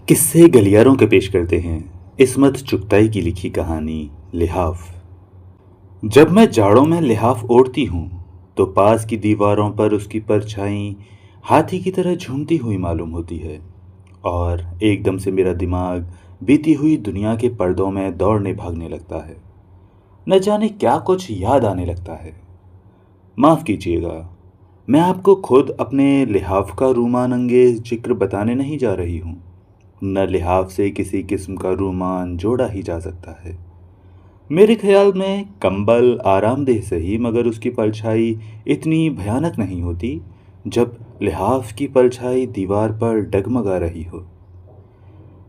किस्से गलियारों के पेश करते हैं इस्मत चुगताई की लिखी कहानी लिहाफ। जब मैं जाड़ों में लिहाफ ओढ़ती हूँ तो पास की दीवारों पर उसकी परछाई हाथी की तरह झूमती हुई मालूम होती है और एकदम से मेरा दिमाग बीती हुई दुनिया के पर्दों में दौड़ने भागने लगता है। न जाने क्या कुछ याद आने लगता है। माफ़ कीजिएगा, मैं आपको खुद अपने लिहाफ का रूमान अंगेज जिक्र बताने नहीं जा रही हूँ। न लिहाफ से किसी किस्म का रूमान जोड़ा ही जा सकता है। मेरे ख्याल में कंबल आरामदेह सही मगर उसकी परछाई इतनी भयानक नहीं होती जब लिहाफ की परछाई दीवार पर डगमगा रही हो।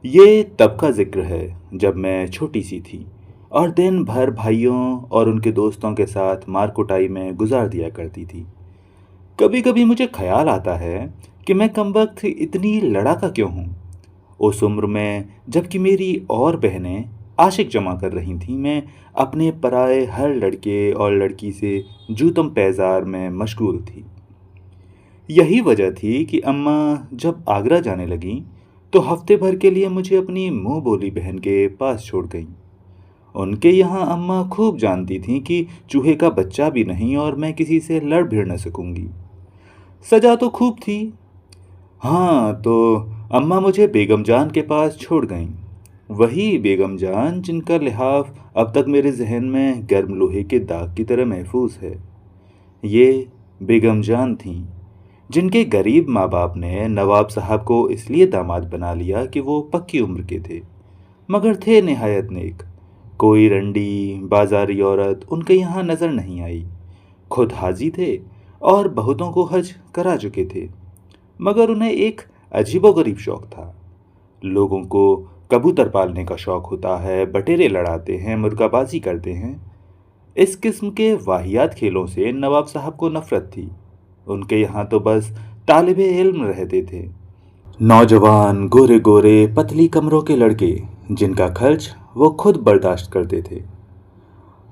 ये तब का जिक्र है जब मैं छोटी सी थी और दिन भर भाइयों और उनके दोस्तों के साथ मार कुटाई में गुजार दिया करती थी। कभी कभी मुझे ख्याल आता है कि मैं कमबख्त इतनी लड़ाका क्यों हूँ। उस उम्र में जबकि मेरी और बहनें आशिक जमा कर रही थीं, मैं अपने पराए हर लड़के और लड़की से जूतम पैजार में मशगूल थी। यही वजह थी कि अम्मा जब आगरा जाने लगीं तो हफ्ते भर के लिए मुझे अपनी मुंह बोली बहन के पास छोड़ गईं। उनके यहाँ अम्मा खूब जानती थीं कि चूहे का बच्चा भी नहीं और मैं किसी से लड़ भिड़ न सकूंगी। सजा तो खूब थी। हाँ, तो अम्मा मुझे बेगम जान के पास छोड़ गईं। वही बेगम जान जिनका लिहाफ अब तक मेरे जहन में गर्म लोहे के दाग की तरह महफूज है। ये बेगम जान थीं जिनके गरीब माँ बाप ने नवाब साहब को इसलिए दामाद बना लिया कि वो पक्की उम्र के थे मगर थे निहायत नेक। कोई रंडी बाजारी औरत उनके यहाँ नज़र नहीं आई। खुद हाजी थे और बहुतों को हज करा चुके थे मगर उन्हें एक अजीबोगरीब शौक था। लोगों को कबूतर पालने का शौक होता है, बटेरे लड़ाते हैं, मुर्गाबाजी करते हैं। इस किस्म के वाहियात खेलों से नवाब साहब को नफरत थी। उनके यहाँ तो बस तालिबे इल्म रहते थे, नौजवान गोरे गोरे पतली कमरों के लड़के जिनका खर्च वो खुद बर्दाश्त करते थे।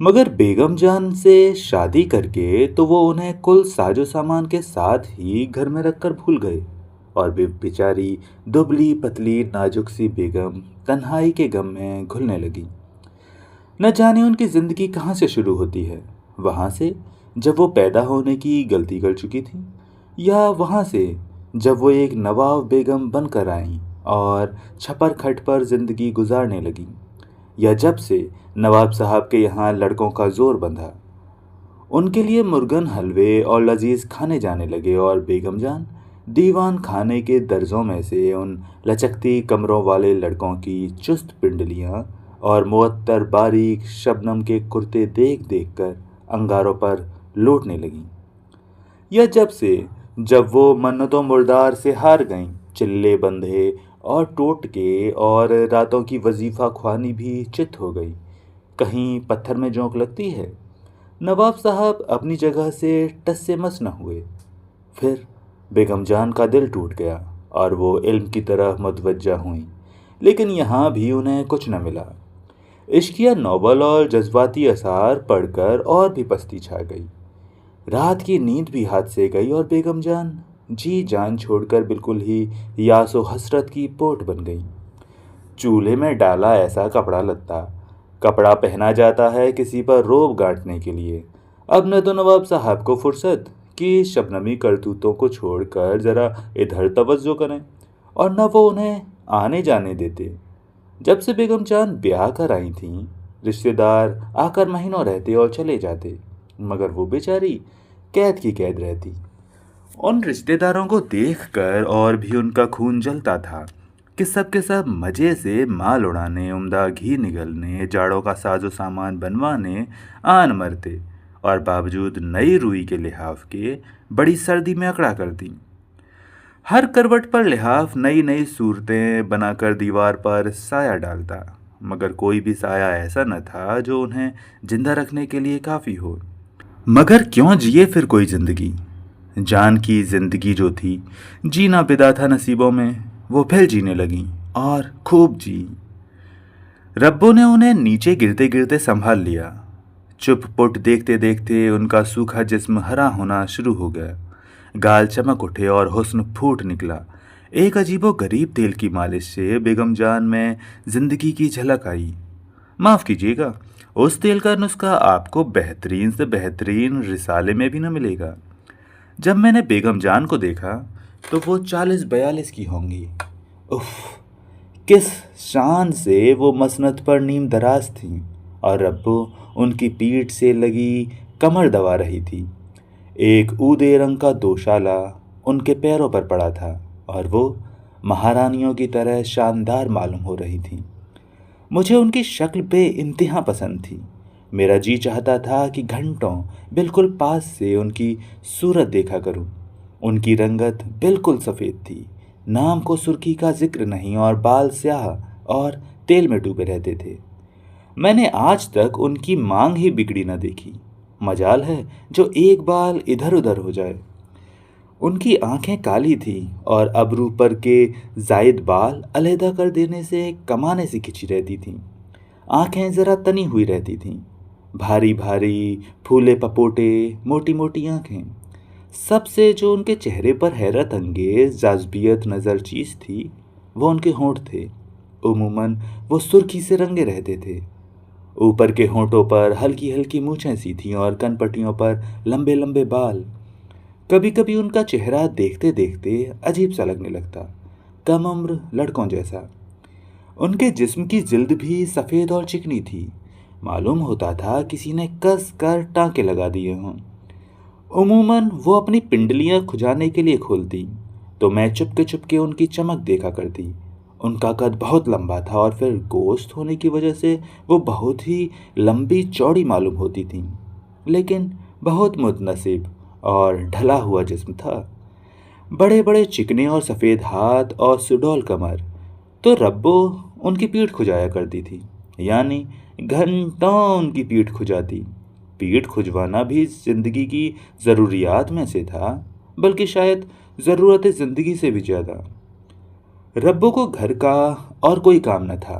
मगर बेगम जान से शादी करके तो वो उन्हें कुल साजो सामान के साथ ही घर में रखकर भूल गए और बेचारी दुबली पतली नाजुक सी बेगम तन्हाई के गम में घुलने लगी। न जाने उनकी जिंदगी कहाँ से शुरू होती है, वहाँ से जब वो पैदा होने की गलती कर चुकी थी, या वहाँ से जब वो एक नवाब बेगम बनकर आईं और छपर खट पर जिंदगी गुजारने लगी, या जब से नवाब साहब के यहाँ लड़कों का जोर बंधा। उनके लिए मुर्गन हलवे और लजीज खाने जाने लगे और बेगम जान दीवान खाने के दर्जों में से उन लचकती कमरों वाले लड़कों की चुस्त पिंडलियाँ और मुअत्तर बारीक शबनम के कुर्ते देख देख कर अंगारों पर लौटने लगीं। या जब वो मन्नतों मुर्दार से हार गईं, चिल्ले बंधे और टोटके और रातों की वजीफा ख्वानी भी चित हो गई। कहीं पत्थर में जोंक लगती है। नवाब साहब अपनी जगह से टस से मस न हुए। फिर बेगम जान का दिल टूट गया और वो इल्म की तरफ मुतवज्जा हुई, लेकिन यहाँ भी उन्हें कुछ न मिला। इश्किया नॉवल और जज्बाती असार पढ़कर और भी पस्ती छा गई। रात की नींद भी हाथ से गई और बेगम जान जी जान छोड़कर बिल्कुल ही यासो हसरत की पोट बन गई। चूल्हे में डाला ऐसा कपड़ा लत्ता, कपड़ा पहना जाता है किसी पर रोब गांठने के लिए। अब न तो नवाब साहब को फुर्सत कि शबनमी करतूतों को छोड़कर ज़रा इधर तवज्जो करें, और न वो उन्हें आने जाने देते। जब से बेगम जान ब्याह कर आई थीं, रिश्तेदार आकर महीनों रहते और चले जाते, मगर वो बेचारी कैद की कैद रहती। उन रिश्तेदारों को देखकर और भी उनका खून जलता था कि सब के सब मज़े से माल उड़ाने, उम्दा घी निगलने, जाड़ों का साजो सामान बनवाने आन मरते और बावजूद नई रुई के लिहाफ के बड़ी सर्दी में अकड़ा करती। हर करवट पर लिहाफ नई नई सूरतें बनाकर दीवार पर साया डालता, मगर कोई भी साया ऐसा न था जो उन्हें जिंदा रखने के लिए काफ़ी हो। मगर क्यों जिए फिर कोई ज़िंदगी? जान की ज़िंदगी जो थी जीना बिदा था नसीबों में, वो फिर जीने लगीं और खूब जी। रब्बों ने उन्हें नीचे गिरते गिरते संभाल लिया। चुप पुट देखते देखते उनका सूखा जिस्म हरा होना शुरू हो गया। गाल चमक उठे और हुस्न फूट निकला। एक अजीबो गरीब तेल की मालिश से बेगम जान में जिंदगी की झलक आई। माफ़ कीजिएगा, उस तेल का नुस्खा आपको बेहतरीन से बेहतरीन रिसाले में भी न मिलेगा। जब मैंने बेगम जान को देखा तो वो 40-42 की होंगी। उफ, किस शान से वो मसनद पर नीम दराज थीं और रब्बो उनकी पीठ से लगी कमर दबा रही थी। एक ऊदे रंग का दोशाला उनके पैरों पर पड़ा था और वो महारानियों की तरह शानदार मालूम हो रही थीं। मुझे उनकी शक्ल बेइंतहा पसंद थी। मेरा जी चाहता था कि घंटों बिल्कुल पास से उनकी सूरत देखा करूं। उनकी रंगत बिल्कुल सफ़ेद थी, नाम को सुर्खी का जिक्र नहीं और बाल स्याह और तेल में डूबे रहते थे। मैंने आज तक उनकी मांग ही बिगड़ी न देखी। मजाल है जो एक बाल इधर उधर हो जाए। उनकी आंखें काली थीं और अबरू पर के जायद बाल अलहदा कर देने से कमाने से खिंची रहती थीं। आंखें जरा तनी हुई रहती थीं, भारी भारी, फूले पपोटे, मोटी मोटी आंखें। सबसे जो उनके चेहरे पर हैरत अंगेज जाज़बियत नज़र चीज थी, वो उनके होंठ थे। उमूमन वो सुर्खी से रंगे रहते थे। ऊपर के होंठों पर हल्की हल्की मूछें सी थीं और कनपटियों पर लंबे लंबे बाल। कभी कभी उनका चेहरा देखते देखते अजीब सा लगने लगता, कम उम्र लड़कों जैसा। उनके जिस्म की जिल्द भी सफ़ेद और चिकनी थी। मालूम होता था किसी ने कस कर टाँके लगा दिए हों। उमूमन वो अपनी पिंडलियां खुजाने के लिए खोलती, तो मैं चुपके चुपके उनकी चमक देखा करती। उनका कद बहुत लंबा था और फिर गोश्त होने की वजह से वो बहुत ही लंबी चौड़ी मालूम होती थीं, लेकिन बहुत मुतनसिब और ढला हुआ जिस्म था। बड़े बड़े चिकने और सफ़ेद हाथ और सुडौल कमर। तो रब्बो उनकी पीठ खुजाया करती थी, यानी घंटों उनकी पीठ खुजाती। पीठ खुजवाना भी ज़िंदगी की ज़रूरियात में से था, बल्कि शायद ज़रूरत ज़िंदगी से भी ज़्यादा। रब्बो को घर का और कोई काम न था,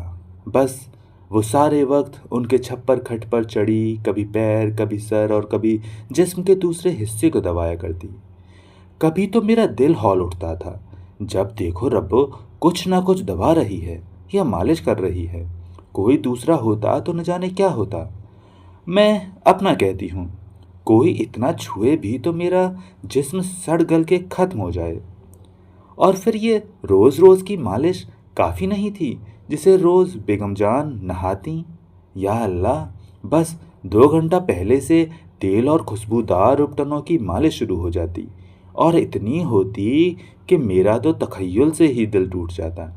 बस वो सारे वक्त उनके छप्पर खट पर चढ़ी कभी पैर, कभी सर और कभी जिस्म के दूसरे हिस्से को दबाया करती। कभी तो मेरा दिल हौल उठता था, जब देखो रब्बो कुछ ना कुछ दबा रही है या मालिश कर रही है। कोई दूसरा होता तो न जाने क्या होता। मैं अपना कहती हूँ, कोई इतना छुए भी तो मेरा जिस्म सड़ गल के खत्म हो जाए। और फिर ये रोज़ रोज़ की मालिश काफ़ी नहीं थी, जिसे रोज़ बेगम जान नहाती। या अल्लाह, बस 2 घंटा पहले से तेल और खुशबूदार उपटनों की मालिश शुरू हो जाती और इतनी होती कि मेरा तो तखय्युल से ही दिल टूट जाता।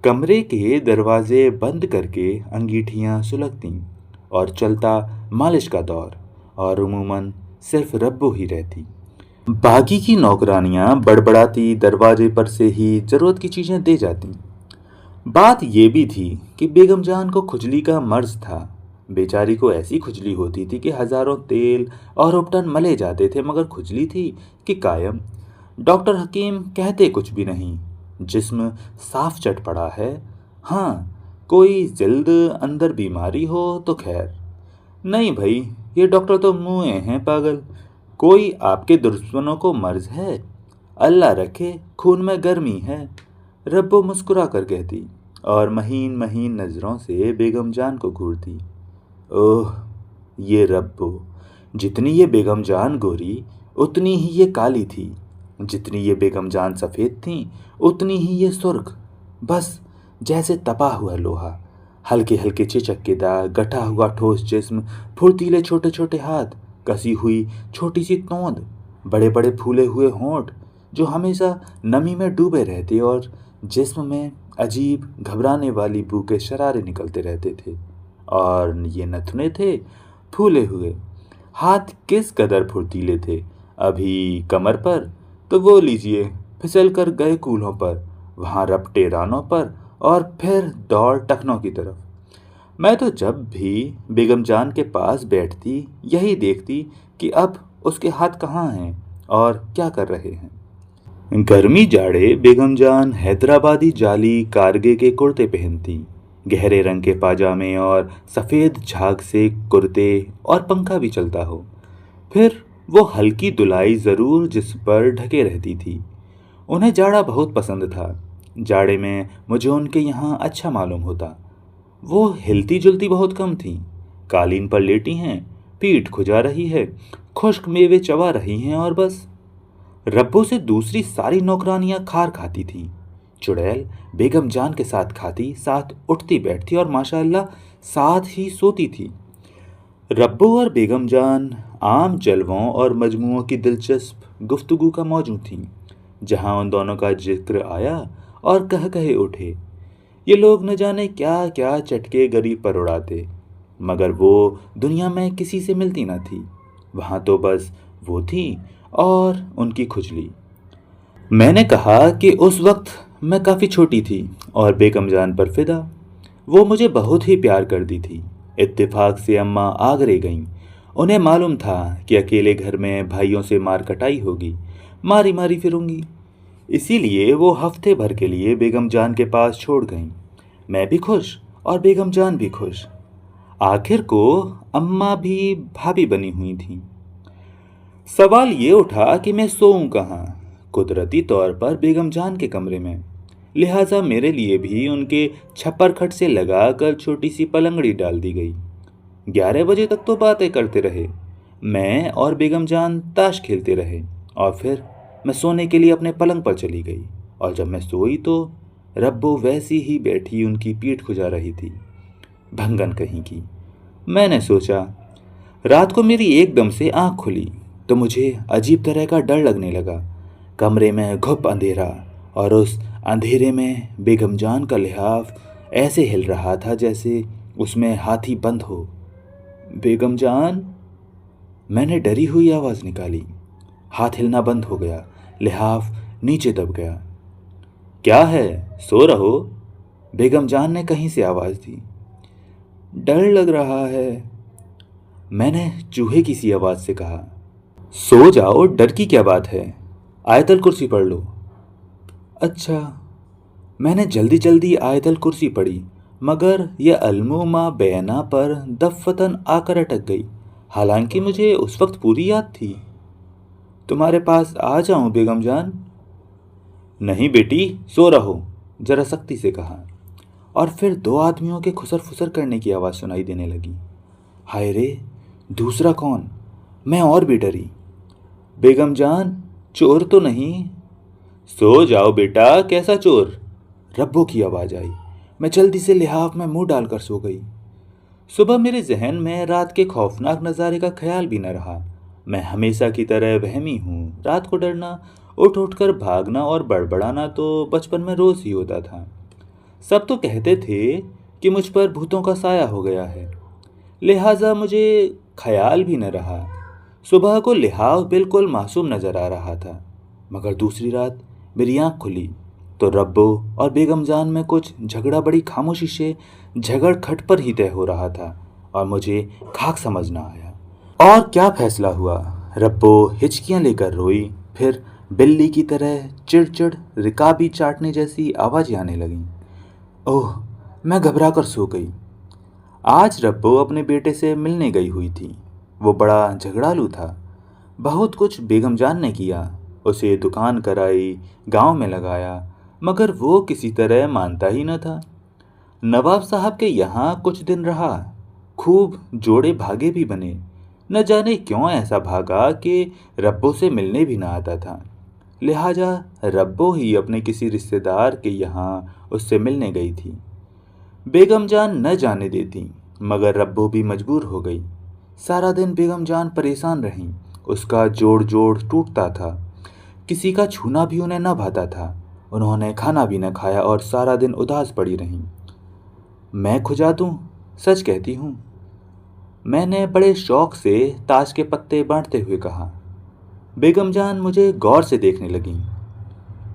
कमरे के दरवाजे बंद करके अंगीठियां सुलगतीं और चलता मालिश का दौर, और उमूमन सिर्फ रब्बो ही रहती। बाकी की नौकरानियां बड़बड़ाती दरवाजे पर से ही जरूरत की चीजें दे जाती। बात ये भी थी कि बेगम जान को खुजली का मर्ज था। बेचारी को ऐसी खुजली होती थी कि हजारों तेल और उपटन मले जाते थे, मगर खुजली थी कि कायम। डॉक्टर हकीम कहते कुछ भी नहीं, जिस्म साफ चट पड़ा है। हाँ, कोई जिल्द अंदर बीमारी हो तो खैर। नहीं भाई, ये डॉक्टर तो मुँह हैं पागल। कोई आपके दुश्मनों को मर्ज है? अल्लाह रखे खून में गर्मी है, रब्बो मुस्कुरा कर कहती और महीन महीन नज़रों से बेगम जान को घूरती। ओह, ये रब्बो! जितनी ये बेगम जान गोरी, उतनी ही ये काली थी। जितनी ये बेगम जान सफ़ेद थी, उतनी ही ये सुर्ख। बस जैसे तपा हुआ लोहा। हल्के हल्के चिचक के दाग, गठा हुआ ठोस जिस्म, फुर्तीले छोटे छोटे हाथ, कसी हुई छोटी सी तोंद, बड़े बड़े फूले हुए होंठ जो हमेशा नमी में डूबे रहते और जिस्म में अजीब घबराने वाली बू के शरारे निकलते रहते थे। और ये नथुने थे फूले हुए। हाथ किस कदर फुर्तीले थे, अभी कमर पर तो वो लीजिए फिसल कर गए कूल्हों पर, वहाँ रपटे रानों पर और फिर दौड़ टखनों की तरफ। मैं तो जब भी बेगम जान के पास बैठती यही देखती कि अब उसके हाथ कहाँ हैं और क्या कर रहे हैं। गर्मी जाड़े बेगम जान हैदराबादी जाली कारगे के कुर्ते पहनती, गहरे रंग के पाजामे और सफ़ेद झाग से कुर्ते, और पंखा भी चलता हो। फिर वो हल्की दुलाई ज़रूर जिस पर ढके रहती थी। उन्हें जाड़ा बहुत पसंद था। जाड़े में मुझे उनके यहाँ अच्छा मालूम होता। वो हिलती जुलती बहुत कम थीं। कालीन पर लेटी हैं, पीठ खुजा रही है, खुश्क मेवे चबा रही हैं और बस। रब्बो से दूसरी सारी नौकरानियां खार खाती थीं। चुड़ैल बेगम जान के साथ खाती, साथ उठती बैठती और माशाअल्लाह साथ ही सोती थी। रब्बो और बेगम जान आम जलवों और मजमुओं की दिलचस्प गुफ्तगू का मौजू थीं। जहां उन दोनों का जिक्र आया और कह कहे उठे, ये लोग न जाने क्या क्या चटके गरीब पर उड़ाते, मगर वो दुनिया में किसी से मिलती न थी। वहां तो बस वो थी और उनकी खुजली। मैंने कहा कि उस वक्त मैं काफ़ी छोटी थी और बेगम जान पर फिदा। वो मुझे बहुत ही प्यार करती थी। इत्तेफाक से अम्मा आगरे गईं। उन्हें मालूम था कि अकेले घर में भाइयों से मार कटाई होगी, मारी मारी फिरूंगी। इसीलिए वो हफ्ते भर के लिए बेगम जान के पास छोड़ गईं। मैं भी खुश और बेगम जान भी खुश। आखिर को अम्मा भी भाभी बनी हुई थीं। सवाल ये उठा कि मैं सोऊं कहाँ। कुदरती तौर पर बेगम जान के कमरे में। लिहाजा मेरे लिए भी उनके छप्पर खट से लगाकर छोटी सी पलंगड़ी डाल दी गई। 11 बजे तक तो बातें करते रहे। मैं और बेगम जान ताश खेलते रहे और फिर मैं सोने के लिए अपने पलंग पर चली गई। और जब मैं सोई तो रब्बो वैसी ही बैठी उनकी पीठ खुजा रही थी। भंगन कहीं की। मैंने सोचा। रात को मेरी एकदम से आंख खुली तो मुझे अजीब तरह का डर लगने लगा। कमरे में घुप अंधेरा और उस अंधेरे में बेगम जान का लिहाफ ऐसे हिल रहा था जैसे उसमें हाथी बंद हो। बेगम जान, मैंने डरी हुई आवाज़ निकाली। हाथ हिलना बंद हो गया, लिहाफ नीचे दब गया। क्या है, सो रहो? बेगम जान ने कहीं से आवाज़ दी। डर लग रहा है, मैंने चूहे की सी आवाज़ से कहा। सो जाओ, डर की क्या बात है, आयतल कुर्सी पढ़ लो। अच्छा। मैंने जल्दी जल्दी आयतल कुर्सी पढ़ी, मगर यह अलमुमा बैना पर दफ़्फ़तन आकर अटक गई। हालांकि मुझे उस वक्त पूरी याद थी। तुम्हारे पास आ जाऊं बेगम जान? नहीं बेटी, सो रहो, जरा सख्ती से कहा। और फिर दो आदमियों के खुसर फुसर करने की आवाज़ सुनाई देने लगी। हाय रे, दूसरा कौन? मैं और भी डरी। बेगम जान, चोर तो नहीं? सो जाओ बेटा, कैसा चोर? रब्बो की आवाज़ आई। मैं जल्दी से लिहाफ में मुंह डालकर सो गई। सुबह मेरे जहन में रात के खौफनाक नज़ारे का ख्याल भी न रहा। मैं हमेशा की तरह वहमी हूँ। रात को डरना, उठ उठ कर भागना और बड़बड़ाना तो बचपन में रोज़ ही होता था। सब तो कहते थे कि मुझ पर भूतों का साया हो गया है। लिहाजा मुझे ख्याल भी न रहा। सुबह को लिहाफ बिल्कुल मासूम नज़र आ रहा था, मगर दूसरी रात मेरी आँख खुली तो रब्बो और बेगम जान में कुछ झगड़ा बड़ी खामोशी से झगड़ खट पर ही तय हो रहा था और मुझे खाक समझ ना आया। और क्या फैसला हुआ? रब्बो हिचकियाँ लेकर रोई, फिर बिल्ली की तरह चिड़चिड़ रिकाबी चाटने जैसी आवाज़ें आने लगीं। ओह, मैं घबरा कर सो गई। आज रब्बो अपने बेटे से मिलने गई हुई थी। वो बड़ा झगड़ालू था। बहुत कुछ बेगम जान ने किया, उसे दुकान कराई, गांव में लगाया, मगर वो किसी तरह मानता ही न था। नवाब साहब के यहाँ कुछ दिन रहा, खूब जोड़े भागे भी बने। न जाने क्यों ऐसा भागा कि रब्बो से मिलने भी ना आता था। लिहाजा रब्बो ही अपने किसी रिश्तेदार के यहाँ उससे मिलने गई थी। बेगम जान न जाने देती, मगर रब्बो भी मजबूर हो गई। सारा दिन बेगम जान परेशान रहीं। उसका जोड़ जोड़ टूटता था। किसी का छूना भी उन्हें न भाता था। उन्होंने खाना भी न खाया और सारा दिन उदास पड़ी रहीं। मैं खुजा दूं, सच कहती हूँ, मैंने बड़े शौक से ताश के पत्ते बांटते हुए कहा। बेगम जान मुझे गौर से देखने लगीं।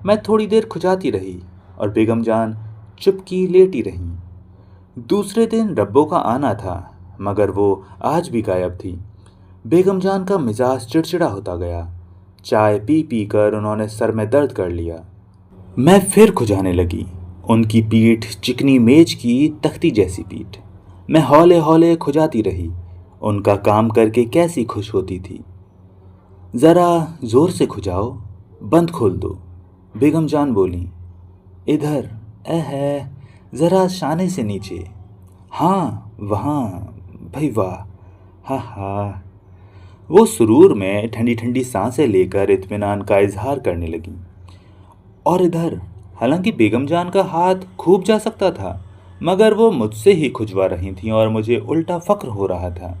मैं थोड़ी देर खुजाती रही और बेगम जान चुपकी लेटी रहीं। दूसरे दिन रब्बो का आना था, मगर वो आज भी गायब थी। बेगम जान का मिजाज चिड़चिड़ा होता गया। चाय पी पी कर उन्होंने सर में दर्द कर लिया। मैं फिर खुजाने लगी। उनकी पीठ चिकनी मेज की तख्ती जैसी पीठ। मैं हौले हौले खुजाती रही। उनका काम करके कैसी खुश होती थी। ज़रा ज़ोर से खुजाओ, बंद खोल दो। बेगम जान बोली, इधर है, जरा शाने से नीचे। हाँ वहाँ, भाई वाह, हा हा। वो सुरूर में ठंडी ठंडी सांसें लेकर इत्मीनान का इजहार करने लगी। और इधर, हालांकि बेगम जान का हाथ खूब जा सकता था, मगर वो मुझसे ही खुजवा रही थीं और मुझे उल्टा फक्र हो रहा था।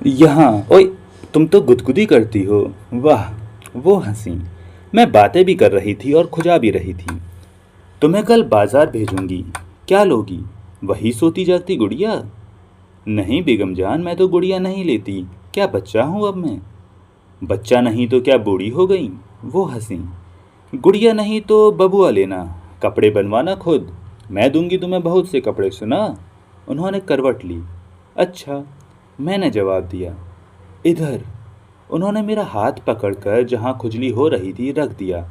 यहाँ, ओए, तुम तो गुदगुदी करती हो, वाह। वो हंसी। मैं बातें भी कर रही थी और खुजा भी रही थी। तुम्हें कल बाजार भेजूंगी, क्या लोगी? वही सोती जागती गुड़िया? नहीं बेगम जान, मैं तो गुड़िया नहीं लेती, क्या बच्चा हूँ अब मैं? बच्चा नहीं तो क्या बूढ़ी हो गई? वो हंसी। गुड़िया नहीं तो बबुआ लेना, कपड़े बनवाना खुद, मैं दूंगी तुम्हें बहुत से कपड़े, सुना? उन्होंने करवट ली। अच्छा, मैंने जवाब दिया। इधर, उन्होंने मेरा हाथ पकड़कर जहाँ खुजली हो रही थी रख दिया।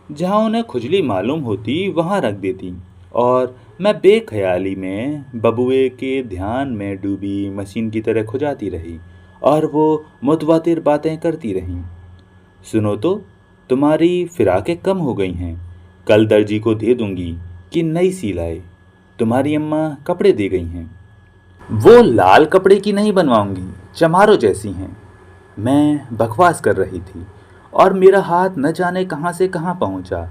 जहाँ उन्हें खुजली मालूम होती वहाँ रख देती, और मैं बेख्याली में बबुए के ध्यान में डूबी मशीन की तरह खुजाती रही और वो मुतवातिर बातें करती रहीं। सुनो तो, तुम्हारी फिराकें कम हो गई हैं, कल दर्जी को दे दूंगी कि नई सी लाए। तुम्हारी अम्मा कपड़े दे गई हैं। वो लाल कपड़े की नहीं बनवाऊंगी, चमारों जैसी हैं। मैं बकवास कर रही थी और मेरा हाथ न जाने कहाँ से कहाँ पहुँचा।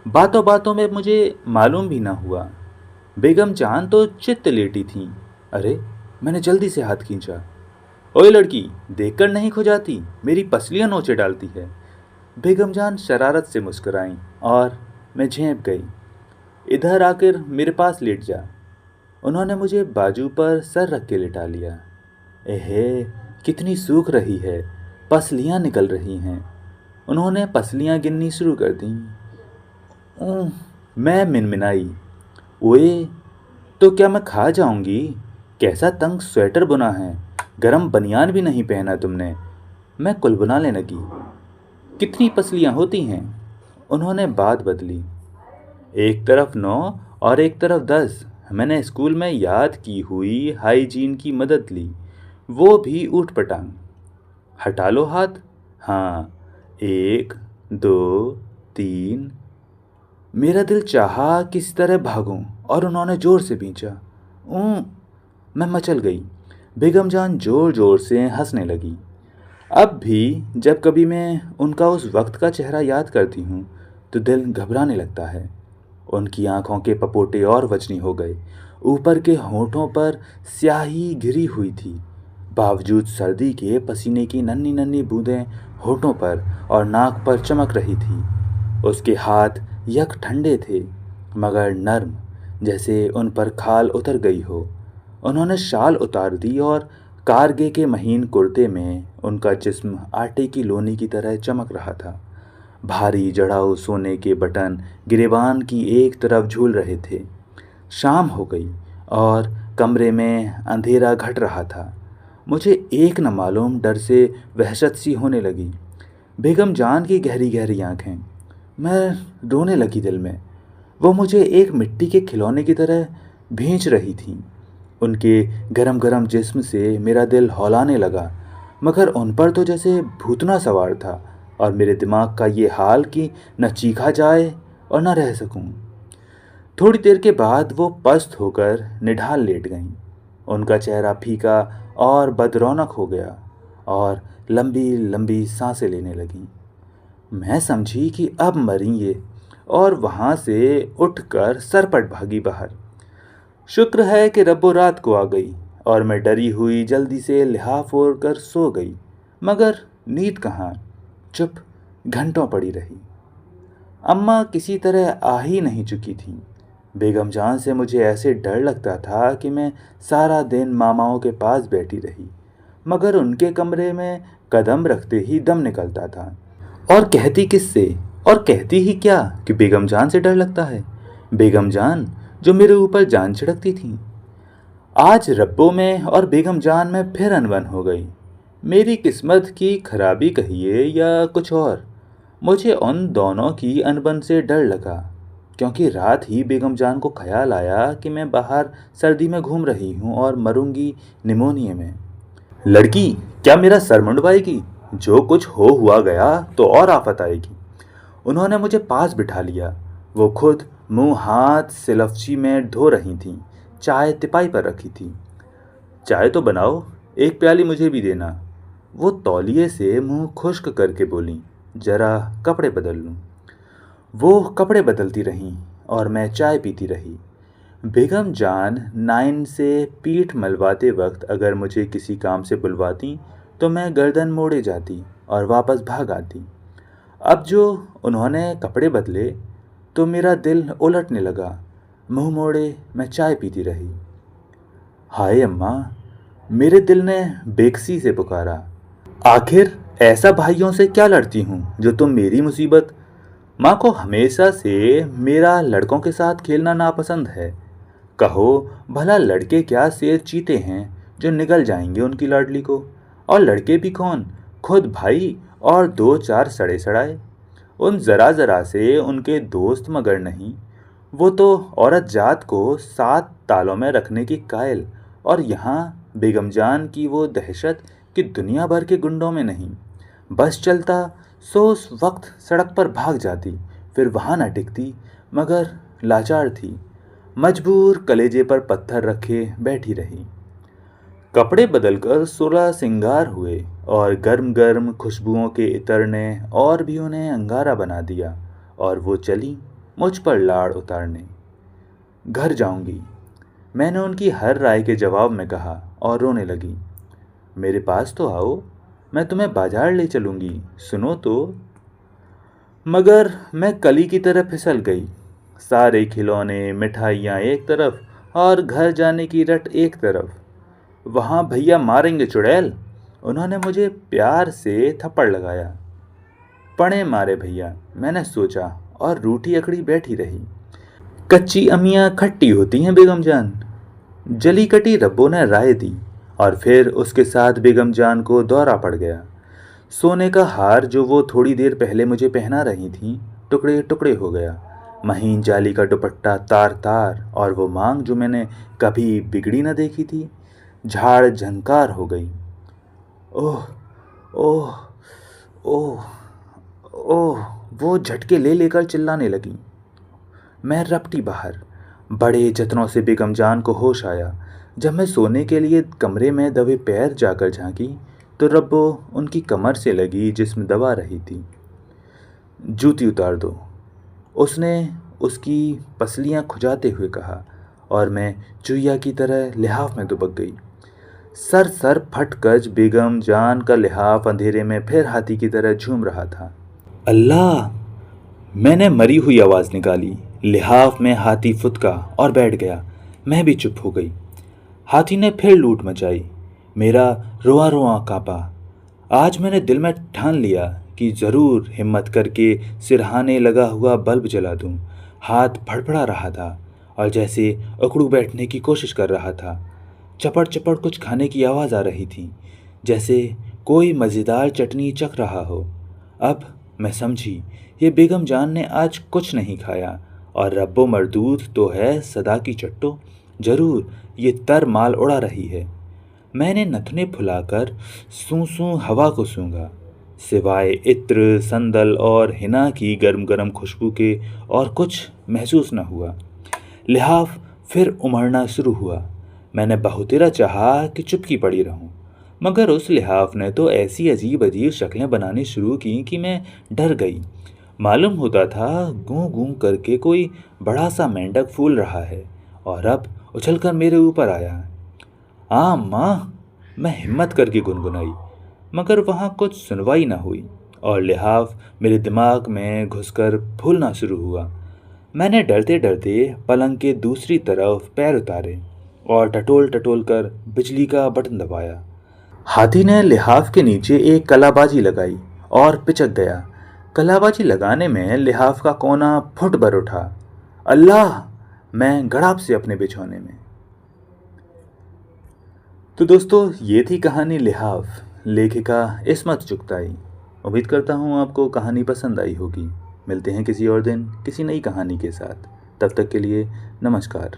बातों बातों में मुझे मालूम भी न हुआ बेगम जान तो चित्त लेटी थीं। अरे, मैंने जल्दी से हाथ खींचा। ओए लड़की, देखकर नहीं खो जाती, मेरी पसलियां नोचे डालती है। बेगम जान शरारत से मुस्कुराईं और मैं झेंप गई। इधर आकर मेरे पास लेट जा। उन्होंने मुझे बाजू पर सर रख के लिटा लिया। एहे, कितनी सूख रही है, पसलियां निकल रही हैं। उन्होंने पसलियां गिननी शुरू कर दी। मैं मिनमिनाई। ओए, तो क्या मैं खा जाऊंगी? कैसा तंग स्वेटर बुना है, गरम बनियान भी नहीं पहना तुमने। मैं कुलबुनाने लगी। कितनी पसलियां होती हैं? उन्होंने बात बदली। एक तरफ 9 और एक तरफ 10। मैंने स्कूल में याद की हुई हाइजीन की मदद ली, वो भी ऊट पटांग। हटा लो हाथ। हाँ, 1, 2, 3। मेरा दिल चाहा किसी तरह भागूं और उन्होंने जोर से खींचा। ऊँ, मैं मचल गई। बेगम जान जोर जोर से हंसने लगी। अब भी जब कभी मैं उनका उस वक्त का चेहरा याद करती हूँ तो दिल घबराने लगता है। उनकी आंखों के पपोटे और वजनी हो गए, ऊपर के होठों पर स्याही घिरी हुई थी। बावजूद सर्दी के पसीने की नन्ही नन्ही बूंदें होठों पर और नाक पर चमक रही थी। उसके हाथ यक ठंडे थे मगर नर्म, जैसे उन पर खाल उतर गई हो। उन्होंने शाल उतार दी और कारगे के महीन कुर्ते में उनका जिस्म आटे की लोनी की तरह चमक रहा था। भारी जड़ाऊ सोने के बटन गिरेबान की एक तरफ झूल रहे थे। शाम हो गई और कमरे में अंधेरा घट रहा था। मुझे एक न मालूम डर से वहशत सी होने लगी। बेगम जान की गहरी गहरी आंखें। मैं रोने लगी दिल में। वो मुझे एक मिट्टी के खिलौने की तरह भींच रही थीं। उनके गरम गरम जिस्म से मेरा दिल हौलाने लगा, मगर उन पर तो जैसे भूतना सवार था और मेरे दिमाग का ये हाल कि न चीखा जाए और न रह सकूं। थोड़ी देर के बाद वो पस्त होकर निढाल लेट गईं। उनका चेहरा फीका और बदरौनक हो गया और लंबी लंबी सांसें लेने लगीं। मैं समझी कि अब मरी ये, और वहाँ से उठकर सरपट भागी बाहर। शुक्र है कि रब्बो रात को आ गई और मैं डरी हुई जल्दी से लिहाफ ओढ़ कर सो गई, मगर नींद कहाँ, चुप घंटों पड़ी रही। अम्मा किसी तरह आ ही नहीं चुकी थीं। बेगम जान से मुझे ऐसे डर लगता था कि मैं सारा दिन मामाओं के पास बैठी रही, मगर उनके कमरे में कदम रखते ही दम निकलता था। और कहती किससे, और कहती ही क्या कि बेगम जान से डर लगता है। बेगम जान जो मेरे ऊपर जान छिड़कती थी। आज रब्बों में और बेगम जान में फिर अनबन हो गई। मेरी किस्मत की खराबी कहिए या कुछ और, मुझे उन दोनों की अनबन से डर लगा, क्योंकि रात ही बेगम जान को ख्याल आया कि मैं बाहर सर्दी में घूम रही हूँ और मरूंगी निमोनिया में। लड़की, क्या मेरा सर मुंडवाएगी? जो कुछ हो हुआ गया तो और आफत आएगी। उन्होंने मुझे पास बिठा लिया। वो खुद मुंह हाथ सिलफची में धो रही थीं। चाय तिपाई पर रखी थी। चाय तो बनाओ, एक प्याली मुझे भी देना। वो तौलिए से मुंह खुश्क करके बोली, जरा कपड़े बदल लूं। वो कपड़े बदलती रहीं और मैं चाय पीती रही। बेगम जान नाइन से पीठ मलवाते वक्त अगर मुझे किसी काम से बुलवाती तो मैं गर्दन मोड़े जाती और वापस भाग आती। अब जो उन्होंने कपड़े बदले तो मेरा दिल उलटने लगा। मुंह मोड़े मैं चाय पीती रही। हाय अम्मा, मेरे दिल ने बेकसी से पुकारा। आखिर ऐसा भाइयों से क्या लड़ती हूँ जो तुम मेरी मुसीबत। माँ को हमेशा से मेरा लड़कों के साथ खेलना नापसंद है। कहो भला लड़के क्या शेर चीते हैं जो निगल जाएंगे उनकी लाडली को। और लड़के भी कौन, खुद भाई और दो चार सड़े सड़ाए। उन जरा जरा से उनके दोस्त मगर नहीं। वो तो औरत जात को 7 तालों में रखने की कायल। और यहाँ बेगम जान की वो दहशत कि दुनिया भर के गुंडों में नहीं। बस चलता सो उस वक्त सड़क पर भाग जाती, फिर वहाँ न टिकती, मगर लाचार थी, मजबूर कलेजे पर पत्थर रखे बैठी रही। कपड़े बदलकर सुलह सिंगार हुए और गर्म गर्म खुशबुओं के इत्र ने और भी उन्हें अंगारा बना दिया। और वो चली मुझ पर लाड़ उतारने। घर जाऊंगी, मैंने उनकी हर राय के जवाब में कहा और रोने लगी। मेरे पास तो आओ, मैं तुम्हें बाजार ले चलूंगी, सुनो तो। मगर मैं कली की तरह फिसल गई। सारे खिलौने मिठाइयाँ एक तरफ और घर जाने की रट एक तरफ। वहाँ भैया मारेंगे चुड़ैल। उन्होंने मुझे प्यार से थप्पड़ लगाया। पड़े मारे भैया, मैंने सोचा और रूठी अकड़ी बैठी रही। कच्ची अमियाँ खट्टी होती हैं बेगम जान, जली कटी रब्बों ने राय दी। और फिर उसके साथ बेगम जान को दौरा पड़ गया। सोने का हार जो वो थोड़ी देर पहले मुझे पहना रही थीं टुकड़े टुकड़े हो गया। महीन जाली का दुपट्टा तार तार और वो मांग जो मैंने कभी बिगड़ी न देखी थी, झाड़ झंकार हो गई। ओह ओह ओह ओह, वो झटके ले लेकर चिल्लाने लगी। मैं रपटी बाहर। बड़े जतनों से बेगम जान को होश आया। जब मैं सोने के लिए कमरे में दबे पैर जाकर झांकी तो रब्बो उनकी कमर से लगी जिस्म दबा रही थी। जूती उतार दो, उसने उसकी पसलियां खुजाते हुए कहा। और मैं चुईया की तरह लिहाफ में दुबक गई। सर सर फटकज बेगम जान का लिहाफ अंधेरे में फिर हाथी की तरह झूम रहा था। अल्लाह, मैंने मरी हुई आवाज़ निकाली। लिहाफ में हाथी फुदका और बैठ गया। मैं भी चुप हो गई। हाथी ने फिर लूट मचाई। मेरा रोआ रोआ कांपा। आज मैंने दिल में ठान लिया कि ज़रूर हिम्मत करके सिरहाने लगा हुआ बल्ब जला दूं। हाथ फड़फड़ा रहा था और जैसे उकड़ू बैठने की कोशिश कर रहा था। चपड़ चपड़ कुछ खाने की आवाज़ आ रही थी, जैसे कोई मज़ेदार चटनी चख रहा हो। अब मैं समझी, ये बेगम जान ने आज कुछ नहीं खाया और रब्बो मरदूद तो है सदा की चट्टो। जरूर ये तर माल उड़ा रही है। मैंने नथुने फुलाकर सूं सूं हवा को सूंघा। सिवाय इत्र संदल और हिना की गर्म गर्म खुशबू के और कुछ महसूस न हुआ। लिहाफ फिर उमड़ना शुरू हुआ। मैंने बहुतेरा चाहा कि चुपकी पड़ी रहूं, मगर उस लिहाफ ने तो ऐसी अजीब अजीब शक्लें बनानी शुरू की कि मैं डर गई। मालूम होता था गूं गूं करके कोई बड़ा सा मेंढक फूल रहा है और अब उछलकर मेरे ऊपर आया। माँ, मैं हिम्मत करके गुनगुनाई, मगर वहाँ कुछ सुनवाई न हुई और लिहाफ मेरे दिमाग में घुसकर फूलना शुरू हुआ। मैंने डरते डरते पलंग के दूसरी तरफ पैर उतारे और टटोल टटोल कर बिजली का बटन दबाया। हाथी ने लिहाफ के नीचे एक कलाबाजी लगाई और पिचक गया। कलाबाजी लगाने में लिहाफ का कोना फुट भर उठा। अल्लाह, मैं गड़ाप से अपने बिछौने में। तो दोस्तों, ये थी कहानी लिहाफ, लेखिका इस्मत चुगताई। उम्मीद करता हूँ आपको कहानी पसंद आई होगी। मिलते हैं किसी और दिन किसी नई कहानी के साथ। तब तक के लिए नमस्कार।